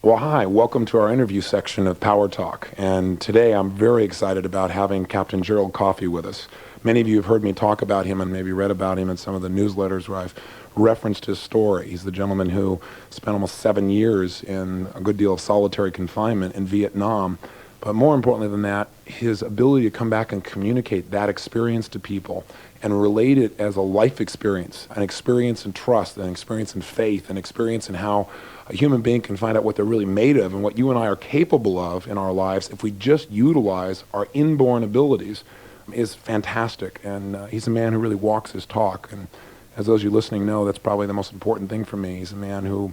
Well, hi, welcome to our interview section of Power Talk. And today I'm very excited about having Captain Gerald Coffee with us. Many of you have heard me talk about him and maybe read about him in some of the newsletters where I've referenced his story. He's the gentleman who spent almost 7 years in a good deal of solitary confinement in Vietnam. But more importantly than that, his ability to come back and communicate that experience to people and relate it as a life experience, an experience in trust, an experience in faith, an experience in how a human being can find out what they're really made of and what you and I are capable of in our lives if we just utilize our inborn abilities is fantastic. And he's a man who really walks his talk. And as those of you listening know, that's probably the most important thing for me. He's a man who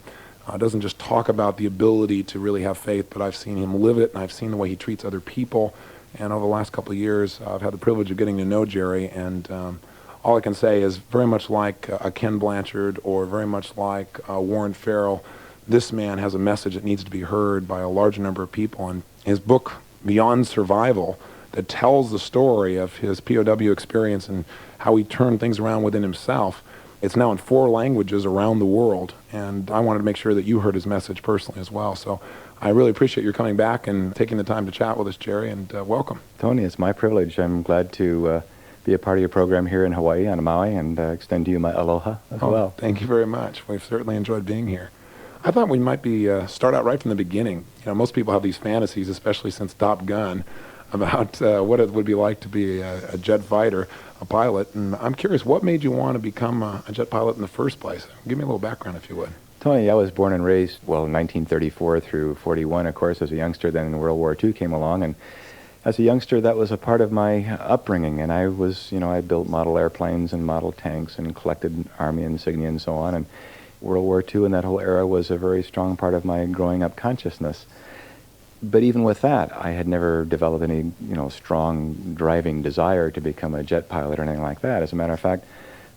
doesn't just talk about the ability to really have faith, but I've seen him live it, and I've seen the way he treats other people. And over the last couple of years, I've had the privilege of getting to know Jerry, and all I can say is very much like a Ken Blanchard or very much like Warren Farrell, this man has a message that needs to be heard by a large number of people. And his book, Beyond Survival, that tells the story of his POW experience and how he turned things around within himself, it's now in 4 languages around the world, and I wanted to make sure that you heard his message personally as well. So I really appreciate your coming back and taking the time to chat with us, Jerry, and welcome. Tony, it's my privilege. I'm glad to be a part of your program here in Hawaii, on Maui, and extend to you my aloha as well. Thank you very much. We've certainly enjoyed being here. I thought we might be start out right from the beginning. You know, most people have these fantasies, especially since Top Gun, about what it would be like to be a jet fighter, a pilot. And I'm curious, what made you want to become a jet pilot in the first place? Give me a little background, if you would. Tony, I was born and raised, well, 1934 through 41, of course, as a youngster. Then World War II came along, and as a youngster, that was a part of my upbringing. And I was, I built model airplanes and model tanks and collected Army insignia and so on. And World War II and that whole era was a very strong part of my growing up consciousness. But even with that, I had never developed any, strong driving desire to become a jet pilot or anything like that. As a matter of fact,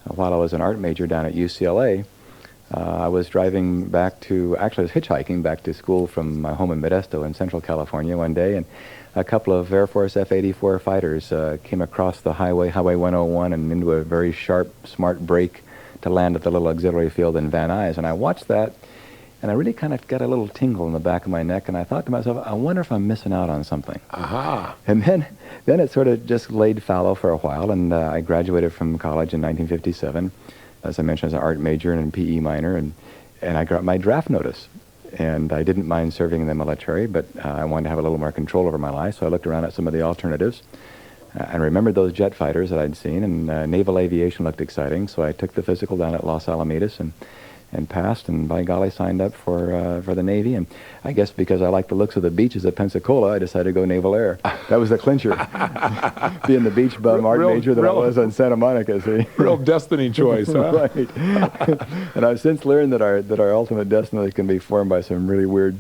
while I was an art major down at UCLA, I was driving back to, actually I was hitchhiking back to school from my home in Modesto in Central California one day, and a couple of Air Force F-84 fighters came across the Highway 101, and into a very sharp, smart break to land at the little auxiliary field in Van Nuys. And I watched that, and I really kind of got a little tingle in the back of my neck, and I thought to myself, I wonder if I'm missing out on something. Aha. And then it sort of just laid fallow for a while, and I graduated from college in 1957, as I mentioned, as an art major and a PE minor, and I got my draft notice. And I didn't mind serving in the military, but I wanted to have a little more control over my life, so I looked around at some of the alternatives. I remembered those jet fighters that I'd seen, and naval aviation looked exciting, so I took the physical down at Los Alamitos and passed, and by golly, signed up for the Navy. And I guess because I liked the looks of the beaches at Pensacola, I decided to go Naval Air. That was the clincher. Being the beach bum art major that I was in Santa Monica, see? Real destiny choice, huh? Right. And I've since learned that our ultimate destiny can be formed by some really weird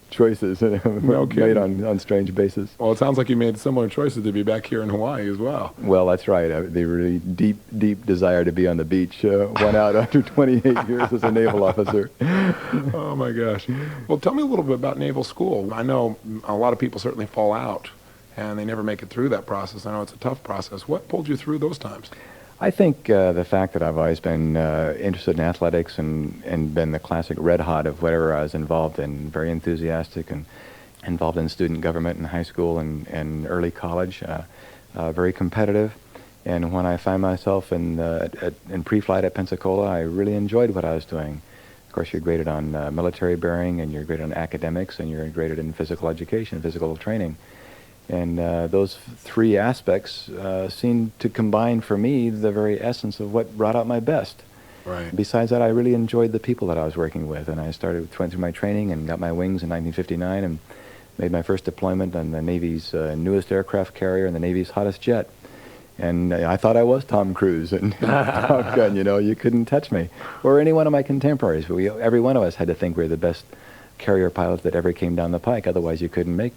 choices made on strange bases. Well, it sounds like you made similar choices to be back here in Hawaii as well. Well, that's right. The really deep desire to be on the beach went out after 28 years as a naval officer. Oh, my gosh. Well, tell me a little bit about naval school. I know a lot of people certainly fall out, and they never make it through that process. I know it's a tough process. What pulled you through those times? I think the fact that I've always been interested in athletics and been the classic red hot of whatever I was involved in, very enthusiastic and involved in student government in high school and early college, very competitive. And when I find myself in pre-flight at Pensacola, I really enjoyed what I was doing. Of course, you're graded on military bearing, and you're graded on academics, and you're graded in physical education, physical training. And those 3 aspects seemed to combine for me the very essence of what brought out my best. Right. Besides that, I really enjoyed the people that I was working with, and I went through my training and got my wings in 1959 and made my first deployment on the Navy's newest aircraft carrier and the Navy's hottest jet. And I thought I was Tom Cruise and Top Gun, you couldn't touch me. Or any one of my contemporaries. But every one of us had to think we were the best carrier pilots that ever came down the pike, otherwise you couldn't make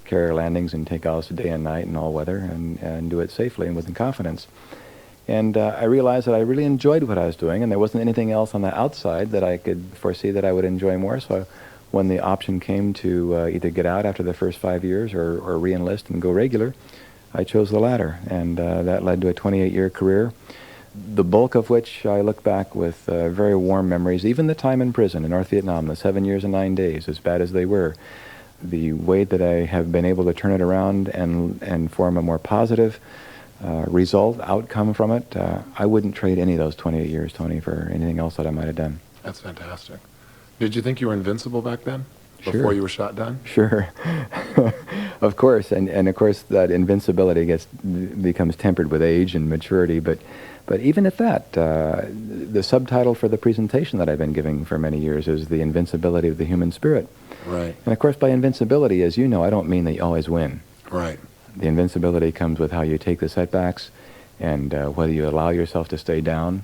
carrier landings and takeoffs day and night and all weather and do it safely and with confidence. And I realized that I really enjoyed what I was doing, and there wasn't anything else on the outside that I could foresee that I would enjoy more. So when the option came to either get out after the first 5 years or re-enlist and go regular, I chose the latter. And that led to a 28-year career the bulk of which I look back with very warm memories. Even the time in prison in North Vietnam, the 7 years and 9 days, as bad as they were, the way that I have been able to turn it around and form a more positive outcome from it, I wouldn't trade any of those 28 years, Tony, for anything else that I might have done. That's fantastic. Did you think you were invincible back then? Sure. Before you were shot down? Sure. Of course, and of course that invincibility becomes tempered with age and maturity, but even at that, the subtitle for the presentation that I've been giving for many years is The Invincibility of the Human Spirit. Right. And of course by invincibility, as you know, I don't mean that you always win. Right. The invincibility comes with how you take the setbacks and whether you allow yourself to stay down,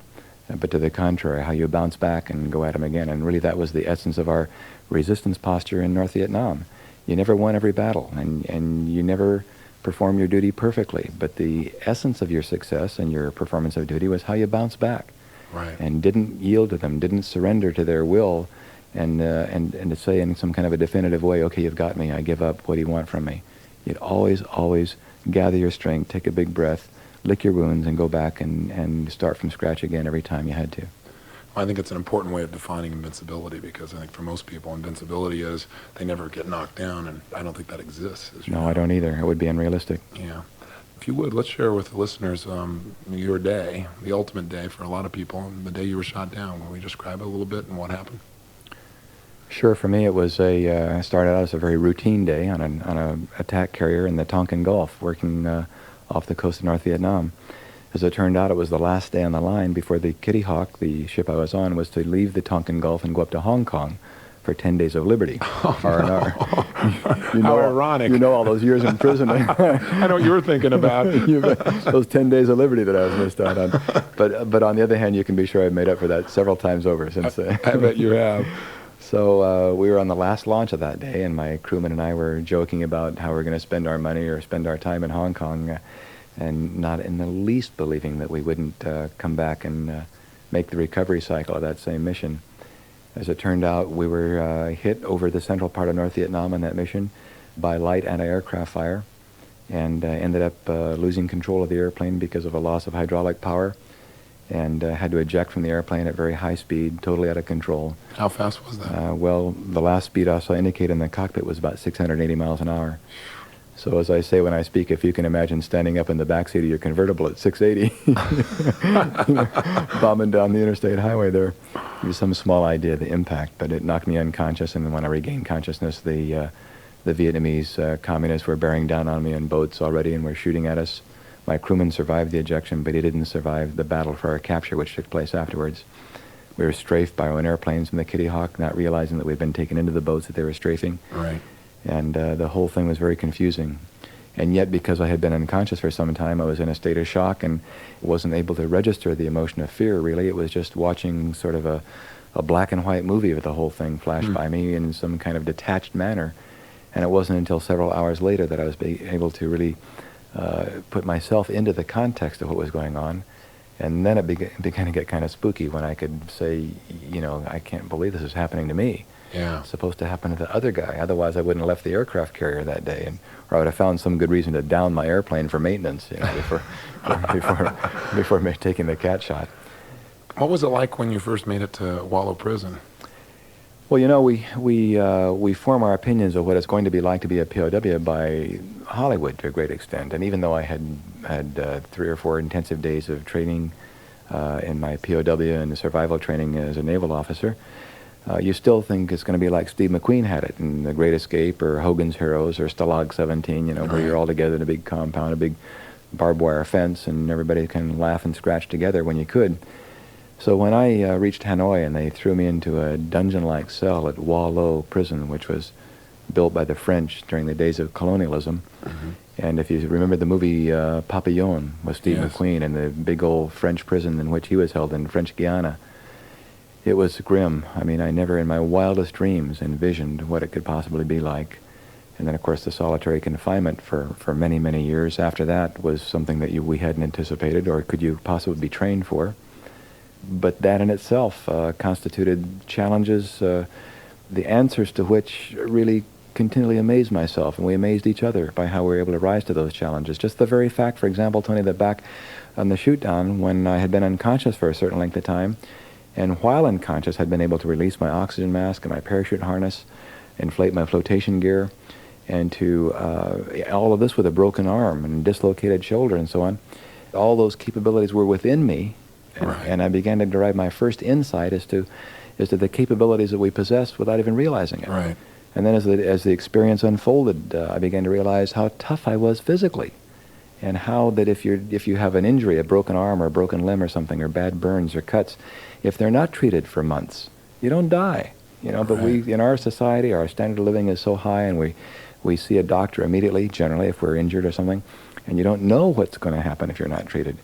but to the contrary, how you bounce back and go at them again. And really that was the essence of our resistance posture in North Vietnam. You never won every battle, and you never performed your duty perfectly, but the essence of your success and your performance of duty was how you bounced back. Right. And didn't yield to them, didn't surrender to their will, and to say in some kind of a definitive way, okay, you've got me, I give up, what do you want from me? You'd always gather your strength, take a big breath, lick your wounds, and go back and start from scratch again every time you had to. Well, I think it's an important way of defining invincibility, because I think for most people, invincibility is they never get knocked down, and I don't think that exists. No, I don't either. It would be unrealistic. Yeah. If you would, let's share with the listeners your day, the ultimate day for a lot of people, the day you were shot down. Can we describe it a little bit and what happened? Sure. For me, it was started out as a very routine day on a attack carrier in the Tonkin Gulf, working off the coast of North Vietnam. As it turned out, it was the last day on the line before the Kitty Hawk, the ship I was on, was to leave the Tonkin Gulf and go up to Hong Kong for 10 days of liberty, R&R. How ironic. You know all those years in prison. I know what you were thinking about. Those 10 days of liberty that I was missed out on. But on the other hand, you can be sure I've made up for that several times over since. I bet you have. So we were on the last launch of that day, and my crewman and I were joking about how we're going to spend our money or spend our time in Hong Kong, and not in the least believing that we wouldn't come back and make the recovery cycle of that same mission. As it turned out, we were hit over the central part of North Vietnam on that mission by light anti-aircraft fire, and ended up losing control of the airplane because of a loss of hydraulic power, and had to eject from the airplane at very high speed, totally out of control. How fast was that? Well, the last speed I saw indicated in the cockpit was about 680 miles an hour. So as I say when I speak, if you can imagine standing up in the backseat of your convertible at 680, bombing down the interstate highway there, there's some small idea of the impact, but it knocked me unconscious, and when I regained consciousness, the Vietnamese communists were bearing down on me in boats already and were shooting at us. My crewman survived the ejection, but he didn't survive the battle for our capture, which took place afterwards. We were strafed by our own airplanes from the Kitty Hawk, not realizing that we'd been taken into the boats that they were strafing. Right. And the whole thing was very confusing. And yet, because I had been unconscious for some time, I was in a state of shock and wasn't able to register the emotion of fear, really. It was just watching sort of a black and white movie with the whole thing flash by me in some kind of detached manner. And it wasn't until several hours later that I was able to really put myself into the context of what was going on. And then it began to get kind of spooky when I could say, you know, I can't believe this is happening to me. Yeah. It's supposed to happen to the other guy. Otherwise, I wouldn't have left the aircraft carrier that day, or I would have found some good reason to down my airplane for maintenance, you know, before taking the cat shot. What was it like when you first made it to Wallow Prison? Well, you know, we form our opinions of what it's going to be like to be a POW by Hollywood to a great extent. And even though I had 3 or 4 intensive days of training in my POW and survival training as a naval officer, you still think it's going to be like Steve McQueen had it in The Great Escape or Hogan's Heroes or Stalag 17, you know, where you're all together in a big compound, a big barbed wire fence, and everybody can laugh and scratch together when you could. So when I reached Hanoi and they threw me into a dungeon-like cell at Wallow Prison, which was built by the French during the days of colonialism, and if you remember the movie Papillon with Steve McQueen and the big old French prison in which he was held in French Guiana, it was grim. I mean, I never in my wildest dreams envisioned what it could possibly be like. And then, of course, the solitary confinement for many, many years after that was something that we hadn't anticipated or could you possibly be trained for. But that in itself constituted challenges, the answers to which really continually amazed myself, and we amazed each other by how we were able to rise to those challenges. Just the very fact, for example, Tony, that back on the shoot-down, when I had been unconscious for a certain length of time, and while unconscious had been able to release my oxygen mask and my parachute harness, inflate my flotation gear, and to all of this with a broken arm and dislocated shoulder and so on. All those capabilities were within me, and I began to derive my first insight as to the capabilities that we possess without even realizing it. Right. And then as the experience unfolded, I began to realize how tough I was physically, and how that if you have an injury, a broken arm or a broken limb or something, or bad burns or cuts, if they're not treated for months, you don't die. But we, in our society, our standard of living is so high, and we see a doctor immediately, generally, if we're injured or something, and you don't know what's going to happen if you're not treated.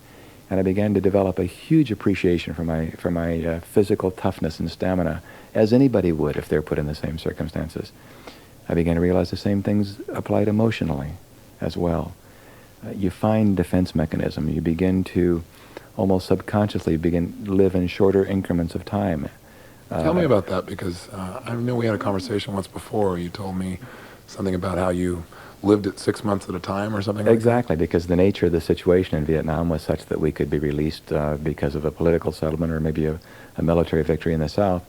And I began to develop a huge appreciation for my physical toughness and stamina, as anybody would if they're put in the same circumstances. I began to realize the same things applied emotionally as well. You find defense mechanism. You begin to almost subconsciously live in shorter increments of time. Tell me about that, because I know we had a conversation once before. You told me something about how you lived it 6 months at a time or something like that. Exactly, because the nature of the situation in Vietnam was such that we could be released because of a political settlement or maybe a military victory in the South.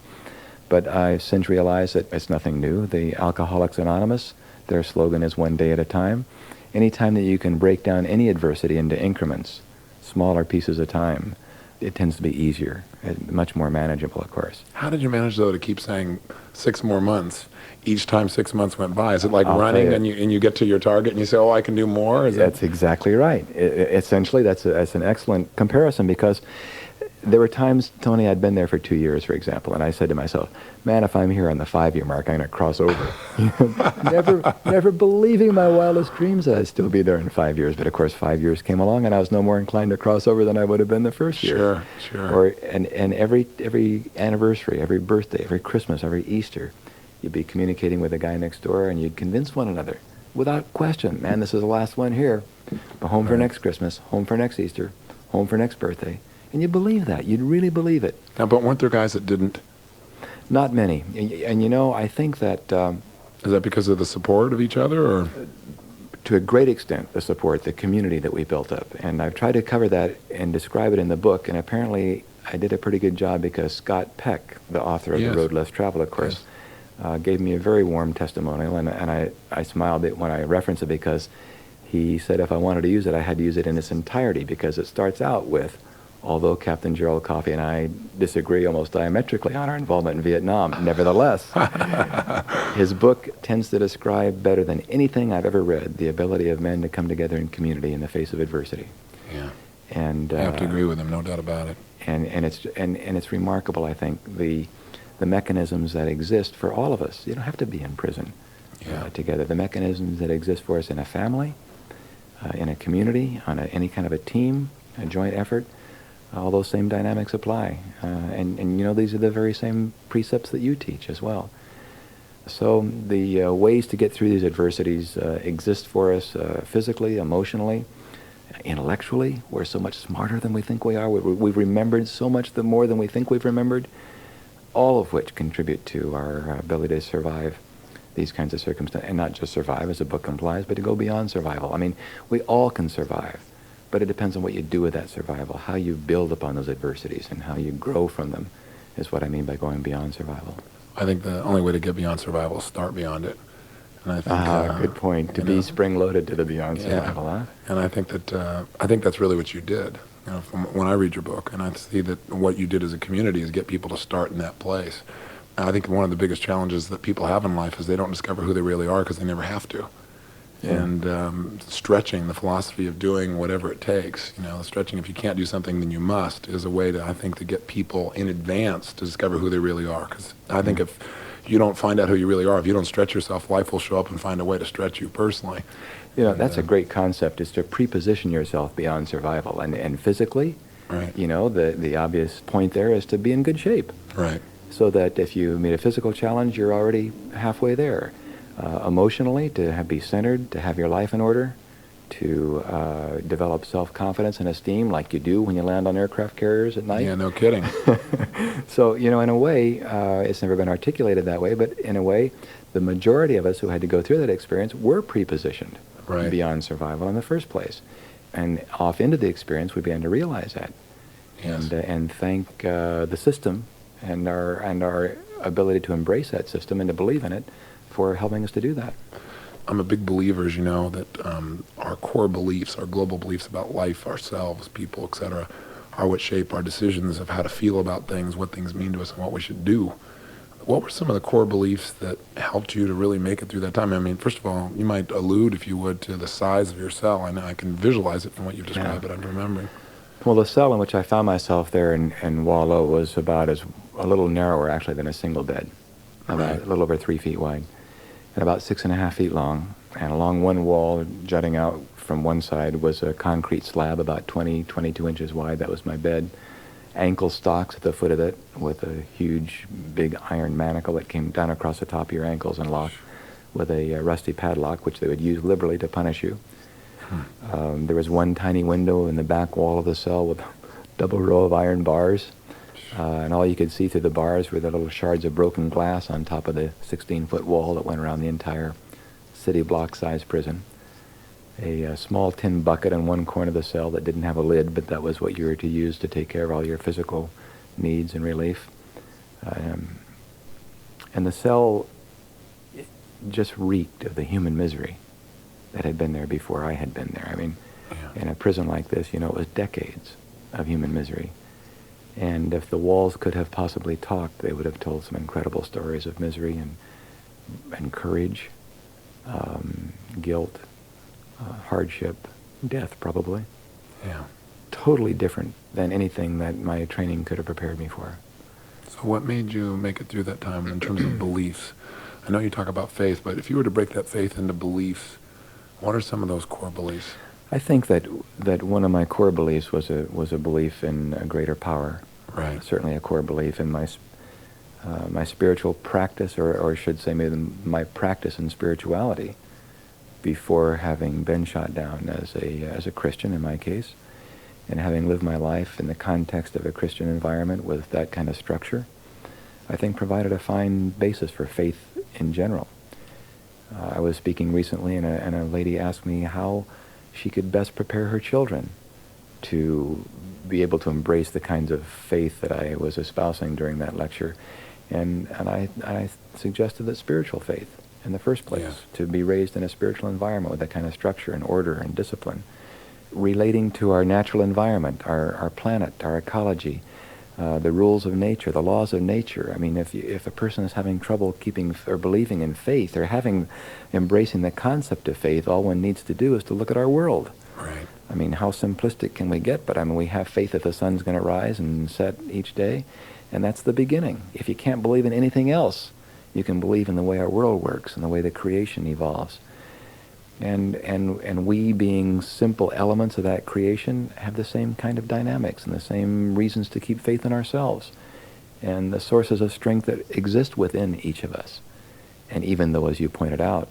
But I've since realized that it's nothing new. The Alcoholics Anonymous, their slogan is one day at a time. Anytime that you can break down any adversity into increments, smaller pieces of time, it tends to be easier, much more manageable, of course. How did you manage, though, to keep saying 6 more months each time 6 months went by? Is it like I'll running and you get to your target and you say, oh, I can do more? That's exactly right. Essentially, that's an excellent comparison, because there were times, Tony, I'd been there for 2 years, for example, and I said to myself, man, if I'm here on the 5-year mark, I'm going to cross over. never believing my wildest dreams that I'd still be there in 5 years. But of course, 5 years came along, and I was no more inclined to cross over than I would have been the first year. Sure. And every anniversary, every birthday, every Christmas, every Easter, you'd be communicating with the guy next door, and you'd convince one another, without question, man, this is the last one here. But home for next Christmas, home for next Easter, home for next birthday. And you believe that. You'd really believe it. Now, but weren't there guys that didn't? Not many. And I think that... is that because of the support of each other, or...? To a great extent, the support, the community that we built up. And I've tried to cover that and describe it in the book, and apparently I did a pretty good job, because Scott Peck, the author of The Road Less Traveled, of course, gave me a very warm testimonial, and I smiled when I referenced it, because he said if I wanted to use it, I had to use it in its entirety, because it starts out with, although Captain Gerald Coffee and I disagree almost diametrically on our involvement in Vietnam, nevertheless, his book tends to describe better than anything I've ever read the ability of men to come together in community in the face of adversity. Yeah. And I have to agree with him, no doubt about it. And it's remarkable, I think, the mechanisms that exist for all of us. You don't have to be in prison together. The mechanisms that exist for us in a family, in a community, on any kind of a team, a joint effort. All those same dynamics apply. And these are the very same precepts that you teach as well. So the ways to get through these adversities exist for us physically, emotionally, intellectually. We're so much smarter than we think we are. We've remembered so much more than we think we've remembered, all of which contribute to our ability to survive these kinds of circumstances. And not just survive, as the book implies, but to go beyond survival. I mean, we all can survive. But it depends on what you do with that survival, how you build upon those adversities and how you grow from them is what I mean by going beyond survival. I think the only way to get beyond survival is start beyond it. And I think, good point. To be spring-loaded to the beyond survival, huh? And I think that's really what you did. From when I read your book, and I see that what you did as a community is get people to start in that place. And I think one of the biggest challenges that people have in life is they don't discover who they really are because they never have to. Yeah. And stretching, the philosophy of doing whatever it takes, stretching, if you can't do something, then you must, is a way to, I think, to get people in advance to discover who they really are. Because I think if you don't find out who you really are, if you don't stretch yourself, life will show up and find a way to stretch you personally. That's a great concept, is to preposition yourself beyond survival. And physically, right. The obvious point there is to be in good shape. Right. So that if you meet a physical challenge, you're already halfway there. Emotionally, to be centered, to have your life in order, to develop self-confidence and esteem like you do when you land on aircraft carriers at night. Yeah, no kidding. So, in a way, it's never been articulated that way, but in a way, the majority of us who had to go through that experience were prepositioned Right. beyond survival in the first place. And off into the experience, we began to realize that. Yes. And thank the system and our ability to embrace that system and to believe in it for helping us to do that. I'm a big believer, as you know, that our core beliefs, our global beliefs about life, ourselves, people, etc., are what shape our decisions of how to feel about things, what things mean to us, and what we should do. What were some of the core beliefs that helped you to really make it through that time? I mean, first of all, you might allude, if you would, to the size of your cell. I know I can visualize it from what you've described, but I'm remembering. Well, the cell in which I found myself there in Wallow was about a little narrower, actually, than a single bed, about a little over 3 feet wide, and about 6.5 feet long. And along one wall, jutting out from one side, was a concrete slab about 22 inches wide. That was my bed. Ankle stocks at the foot of it with a huge, big iron manacle that came down across the top of your ankles and locked with a rusty padlock, which they would use liberally to punish you. There was one tiny window in the back wall of the cell with a double row of iron bars, and all you could see through the bars were the little shards of broken glass on top of the 16-foot wall that went around the entire city block-sized prison. A small tin bucket in one corner of the cell that didn't have a lid, but that was what you were to use to take care of all your physical needs and relief. And the cell just reeked of the human misery that had been there before I had been there. I mean, in a prison like this, you know, it was decades of human misery. And if the walls could have possibly talked, they would have told some incredible stories of misery and courage, guilt, hardship, death, probably. Yeah. Totally different than anything that my training could have prepared me for. So what made you make it through that time in terms of beliefs? I know you talk about faith, but if you were to break that faith into beliefs, what are some of those core beliefs? I think that one of my core beliefs was a belief in a greater power. Right. Certainly a core belief in my spiritual practice, or I should say maybe my practice in spirituality, before having been shot down as a Christian in my case, and having lived my life in the context of a Christian environment with that kind of structure, I think provided a fine basis for faith in general. I was speaking recently, and a lady asked me how she could best prepare her children to be able to embrace the kinds of faith that I was espousing during that lecture. And I suggested that spiritual faith, in the first place, Yes. to be raised in a spiritual environment with that kind of structure and order and discipline, relating to our natural environment, our planet, our ecology, the rules of nature, the laws of nature. I mean, if a person is having trouble keeping or believing in faith or embracing the concept of faith, all one needs to do is to look at our world. Right. I mean, how simplistic can we get? But I mean, we have faith that the sun's going to rise and set each day, and that's the beginning. If you can't believe in anything else, you can believe in the way our world works and the way the creation evolves. And we, being simple elements of that creation, have the same kind of dynamics and the same reasons to keep faith in ourselves and the sources of strength that exist within each of us. And even though, as you pointed out,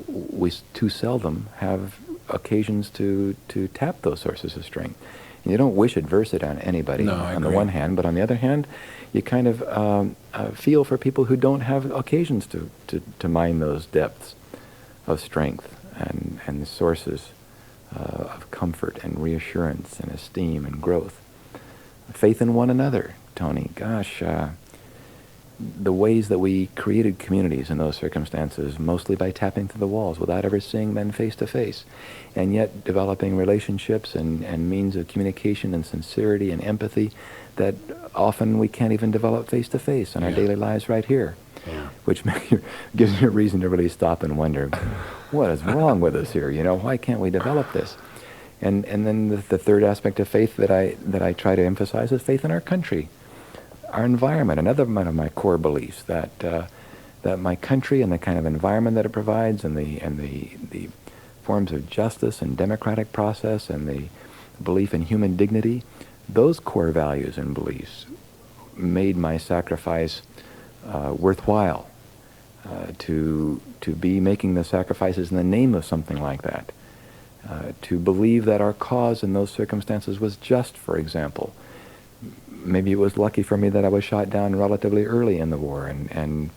we too seldom have occasions to tap those sources of strength. And you don't wish adversity on anybody on the one hand, but on the other hand, you kind of feel for people who don't have occasions to mine those depths of strength and sources of comfort and reassurance and esteem and growth. Faith in one another, Tony. Gosh, the ways that we created communities in those circumstances, mostly by tapping through the walls without ever seeing men face to face, and yet developing relationships and means of communication and sincerity and empathy that often we can't even develop face to face in our daily lives right here. Yeah. Which gives me a reason to really stop and wonder, what is wrong with us here? You know, why can't we develop this? And then the third aspect of faith that I try to emphasize is faith in our country, our environment. Another one of my core beliefs that my country and the kind of environment that it provides, and the forms of justice and democratic process and the belief in human dignity, those core values and beliefs made my sacrifice worthwhile, to be making the sacrifices in the name of something like that, to believe that our cause in those circumstances was just, for example. Maybe it was lucky for me that I was shot down relatively early in the war and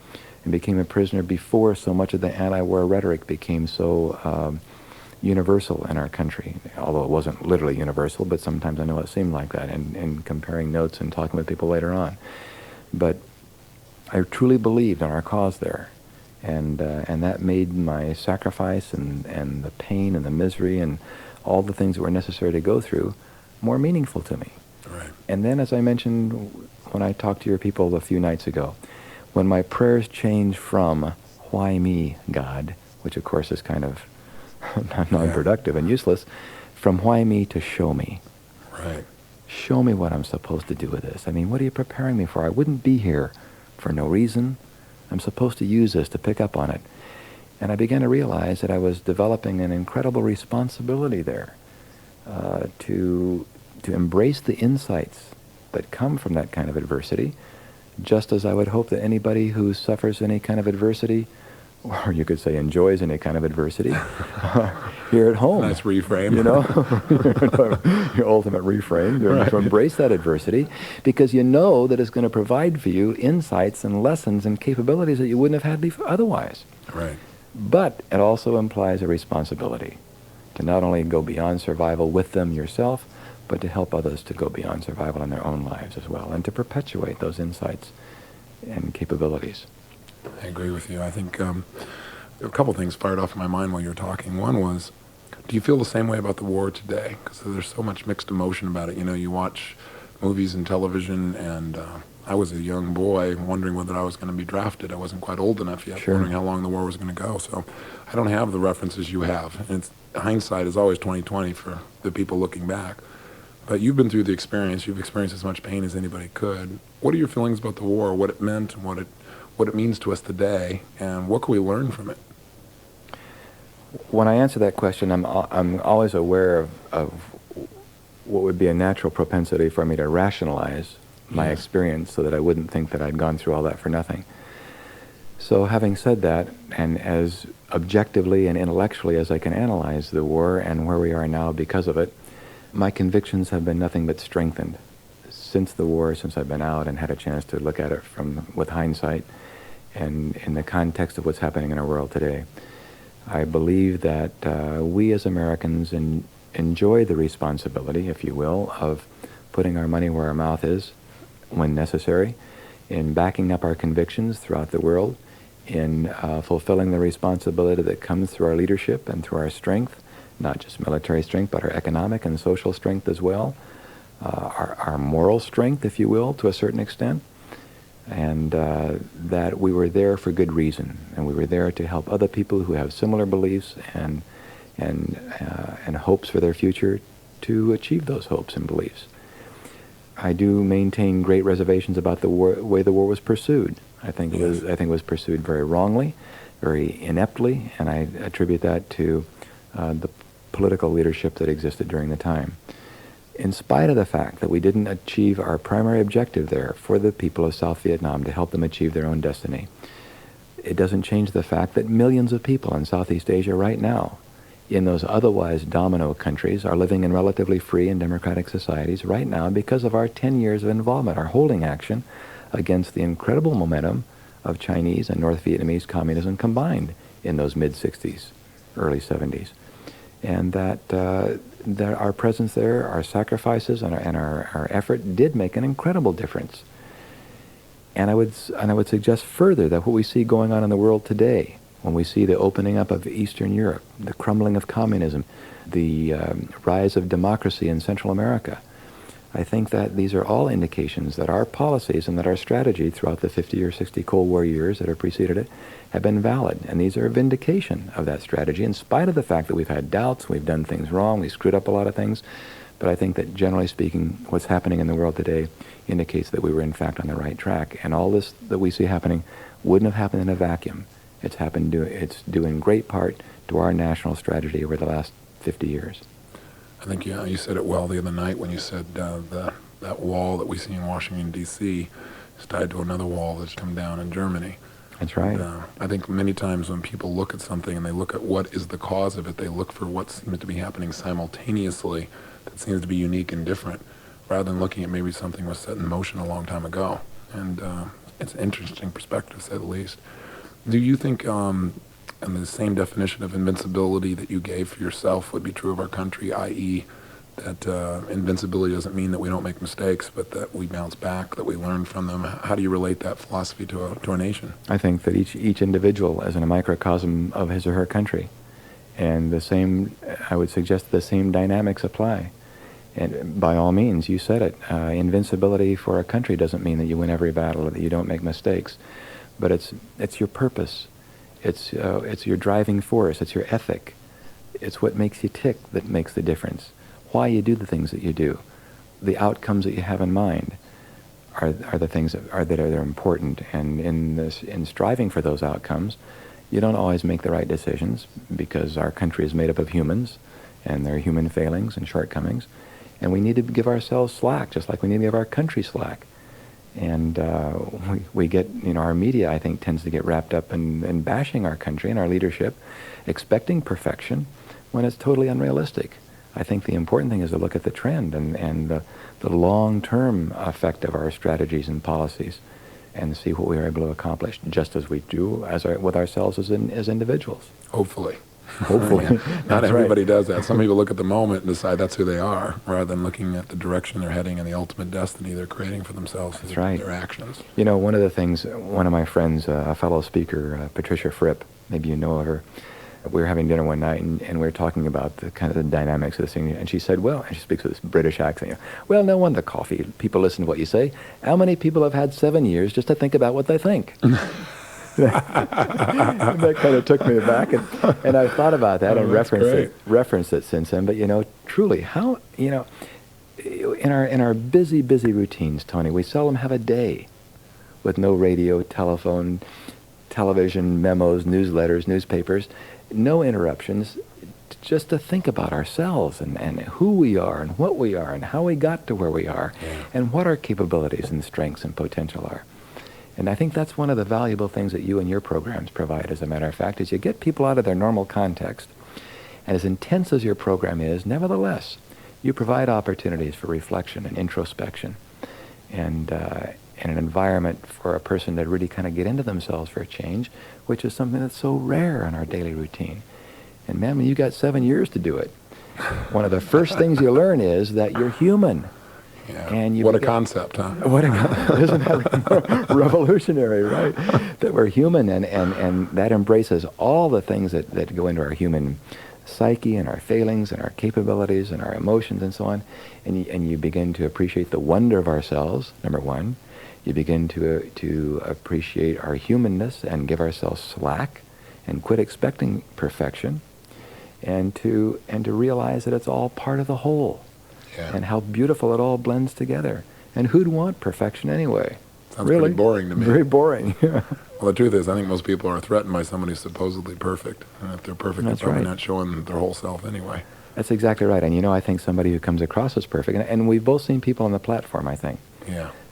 and became a prisoner before so much of the anti-war rhetoric became so universal in our country, although it wasn't literally universal, but sometimes I know it seemed like that in comparing notes and talking with people later on. But I truly believed in our cause there, and that made my sacrifice and the pain and the misery and all the things that were necessary to go through more meaningful to me. Right. And then, as I mentioned when I talked to your people a few nights ago, when my prayers changed from "Why me, God," which of course is kind of non-productive and useless, from "Why me" to "Show me." Right. Show me what I'm supposed to do with this. I mean, what are you preparing me for? I wouldn't be here for no reason. I'm supposed to use this to pick up on it. And I began to realize that I was developing an incredible responsibility there to embrace the insights that come from that kind of adversity, just as I would hope that anybody who suffers any kind of adversity, or you could say enjoys any kind of adversity, here at home. Nice reframe. You know, your ultimate reframe, to embrace that adversity, because you know that it's going to provide for you insights and lessons and capabilities that you wouldn't have had otherwise. Right. But it also implies a responsibility to not only go beyond survival with them yourself, but to help others to go beyond survival in their own lives as well, and to perpetuate those insights and capabilities. I agree with you. I think a couple things fired off in my mind while you were talking. One was, do you feel the same way about the war today? Because there's so much mixed emotion about it. You know, you watch movies and television, and I was a young boy wondering whether I was going to be drafted. I wasn't quite old enough yet, Sure. wondering how long the war was going to go. So I don't have the references you have. And hindsight is always 20/20 for the people looking back. But you've been through the experience. You've experienced as much pain as anybody could. What are your feelings about the war, what it meant, and what it means to us today, and what can we learn from it? When I answer that question, I'm always aware of what would be a natural propensity for me to rationalize my Yes. experience so that I wouldn't think that I'd gone through all that for nothing. So having said that, and as objectively and intellectually as I can analyze the war and where we are now because of it, my convictions have been nothing but strengthened since the war, since I've been out and had a chance to look at it with hindsight and in the context of what's happening in our world today. I believe that we as Americans enjoy the responsibility, if you will, of putting our money where our mouth is when necessary, in backing up our convictions throughout the world, in fulfilling the responsibility that comes through our leadership and through our strength, not just military strength, but our economic and social strength as well, our moral strength, if you will, to a certain extent, and that we were there for good reason, and we were there to help other people who have similar beliefs and hopes for their future to achieve those hopes and beliefs. I do maintain great reservations about the way the war was pursued. I think it was pursued very wrongly, very ineptly, and I attribute that to the political leadership that existed during the time. In spite of the fact that we didn't achieve our primary objective there for the people of South Vietnam to help them achieve their own destiny, it doesn't change the fact that millions of people in Southeast Asia right now, in those otherwise domino countries, are living in relatively free and democratic societies right now because of our 10 years of involvement, our holding action against the incredible momentum of Chinese and North Vietnamese communism combined in those mid-60s, early 70s. And that our presence there, our sacrifices, and our effort did make an incredible difference. And I would suggest further that what we see going on in the world today, when we see the opening up of Eastern Europe, the crumbling of communism, the rise of democracy in Central America, I think that these are all indications that our policies and that our strategy throughout the 50 or 60 Cold War years that have preceded it have been valid. And these are a vindication of that strategy, in spite of the fact that we've had doubts, we've done things wrong, we screwed up a lot of things. But I think that generally speaking, what's happening in the world today indicates that we were in fact on the right track. And all this that we see happening wouldn't have happened in a vacuum. It's due in great part to our national strategy over the last 50 years. I think you said it well the other night when you said that wall that we see in Washington, D.C. is tied to another wall that's come down in Germany. That's right. And, I think many times when people look at something and they look at what is the cause of it, they look for what seems to be happening simultaneously that seems to be unique and different, rather than looking at maybe something was set in motion a long time ago. And it's an interesting perspective, to say the least. Do you think and the same definition of invincibility that you gave for yourself would be true of our country, i.e., that invincibility doesn't mean that we don't make mistakes, but that we bounce back, that we learn from them? How do you relate that philosophy to our nation? I think that each individual is in a microcosm of his or her country. And the same, I would suggest the same dynamics apply. And by all means, you said it, invincibility for a country doesn't mean that you win every battle or that you don't make mistakes. But it's your purpose. It's your driving force. It's your ethic. It's what makes you tick that makes the difference. Why you do the things that you do. The outcomes that you have in mind are the things that are important. And in striving for those outcomes, you don't always make the right decisions because our country is made up of humans and there are human failings and shortcomings. And we need to give ourselves slack, just like we need to give our country slack. And we get, our media, I think, tends to get wrapped up in bashing our country and our leadership, expecting perfection when it's totally unrealistic. I think the important thing is to look at the trend and the long-term effect of our strategies and policies and see what we are able to accomplish, just as we do with ourselves as individuals. Hopefully. Hopefully. Not everybody does that. Some people look at the moment and decide that's who they are, rather than looking at the direction they're heading and the ultimate destiny they're creating for themselves through their actions. One of the things, one of my friends, a fellow speaker, Patricia Fripp, maybe you know of her, we were having dinner one night and we were talking about the kind of the dynamics of this thing, and she said, and she speaks with this British accent, well, no wonder Coffee, people listen to what you say. How many people have had 7 years just to think about what they think? That kind of took me aback, and I've thought about that and referenced it since then. But truly, how in our busy routines, Tony, we seldom have a day with no radio, telephone, television, memos, newsletters, newspapers, no interruptions, just to think about ourselves and who we are and what we are and how we got to where we are, and what our capabilities and strengths and potential are. And I think that's one of the valuable things that you and your programs provide, as a matter of fact, is you get people out of their normal context. And as intense as your program is, nevertheless, you provide opportunities for reflection and introspection and an environment for a person to really kind of get into themselves for a change, which is something that's so rare in our daily routine. And man, when you got 7 years to do it, one of the first things you learn is that you're human. Yeah. And what a concept, huh? Isn't that revolutionary, right? That we're human, and that embraces all the things that go into our human psyche and our failings and our capabilities and our emotions and so on. And you begin to appreciate the wonder of ourselves, number one. You begin to appreciate our humanness and give ourselves slack and quit expecting perfection, and to realize that it's all part of the whole. Yeah. And how beautiful it all blends together. And who'd want perfection anyway? Sounds pretty boring to me. Very boring. Well, the truth is, I think most people are threatened by somebody who's supposedly perfect. And if they're perfect, they're probably not showing their whole self anyway. That's exactly right. And I think somebody who comes across as perfect, and we've both seen people on the platform, I think,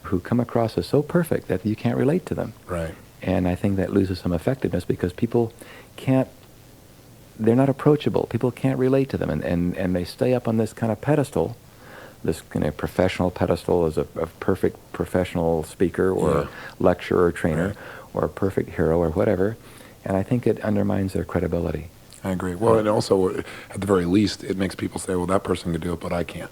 who come across as so perfect that you can't relate to them. Right. And I think that loses some effectiveness because people they're not approachable. People can't relate to them, and they stay up on this kind of pedestal, this kind of professional pedestal as a perfect professional speaker or lecturer or trainer or a perfect hero or whatever, and I think it undermines their credibility. I agree. Well, and also, at the very least, it makes people say, well, that person can do it, but I can't.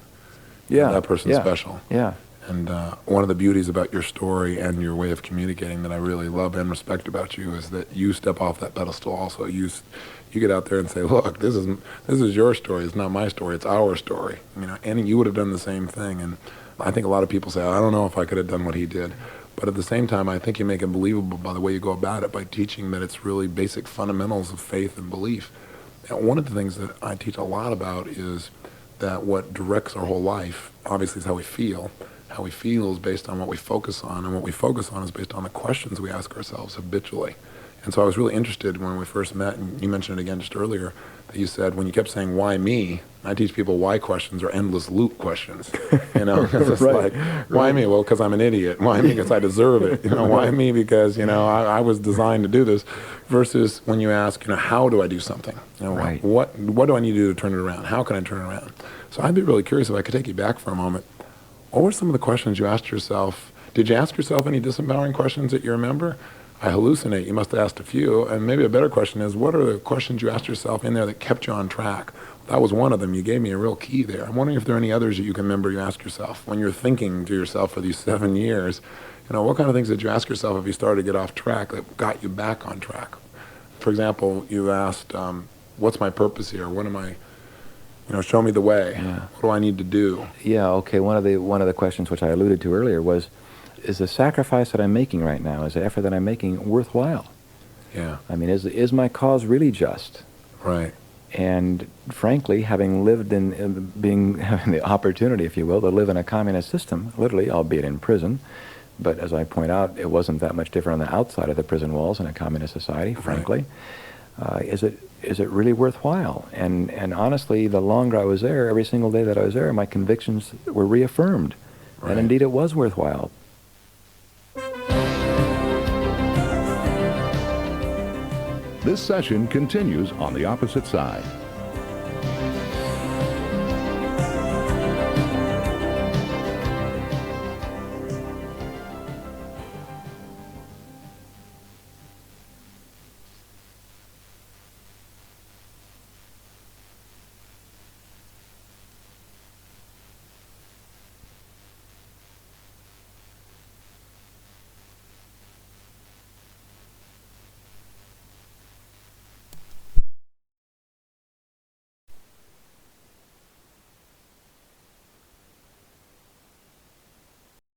Yeah. That person's special. Yeah. And one of the beauties about your story and your way of communicating that I really love and respect about you is that you step off that pedestal also. You get out there and say, look, this is your story. It's not my story. It's our story. And you would have done the same thing. And I think a lot of people say, I don't know if I could have done what he did. But at the same time, I think you make it believable by the way you go about it, by teaching that it's really basic fundamentals of faith and belief. And one of the things that I teach a lot about is that what directs our whole life, obviously, is how we feel. How we feel is based on what we focus on, and what we focus on is based on the questions we ask ourselves habitually. And so I was really interested when we first met, and you mentioned it again just earlier, that you said when you kept saying, why me? I teach people why questions are endless loop questions. It's like, why me? Well, because I'm an idiot. Why me? Because I deserve it. Why me? Because, I was designed to do this. Versus when you ask, how do I do something? What do I need to do to turn it around? How can I turn it around? So I'd be really curious if I could take you back for a moment. What were some of the questions you asked yourself? Did you ask yourself any disempowering questions that you remember? I hallucinate. You must have asked a few. And maybe a better question is, what are the questions you asked yourself in there that kept you on track? That was one of them. You gave me a real key there. I'm wondering if there are any others that you can remember you ask yourself when you're thinking to yourself for these 7 years. What kind of things did you ask yourself if you started to get off track that got you back on track? For example, you asked, what's my purpose here? What am I, show me the way. Yeah. What do I need to do? Yeah, okay. One of the questions which I alluded to earlier was, is the sacrifice that I'm making right now, is the effort that I'm making worthwhile? Yeah. I mean, is my cause really just? Right. And frankly, having lived having the opportunity, if you will, to live in a communist system, literally, albeit in prison, but as I point out, it wasn't that much different on the outside of the prison walls in a communist society, frankly. Right. Is it really worthwhile? And honestly, the longer I was there, every single day that I was there, my convictions were reaffirmed. Right. And indeed, it was worthwhile. This session continues on the opposite side.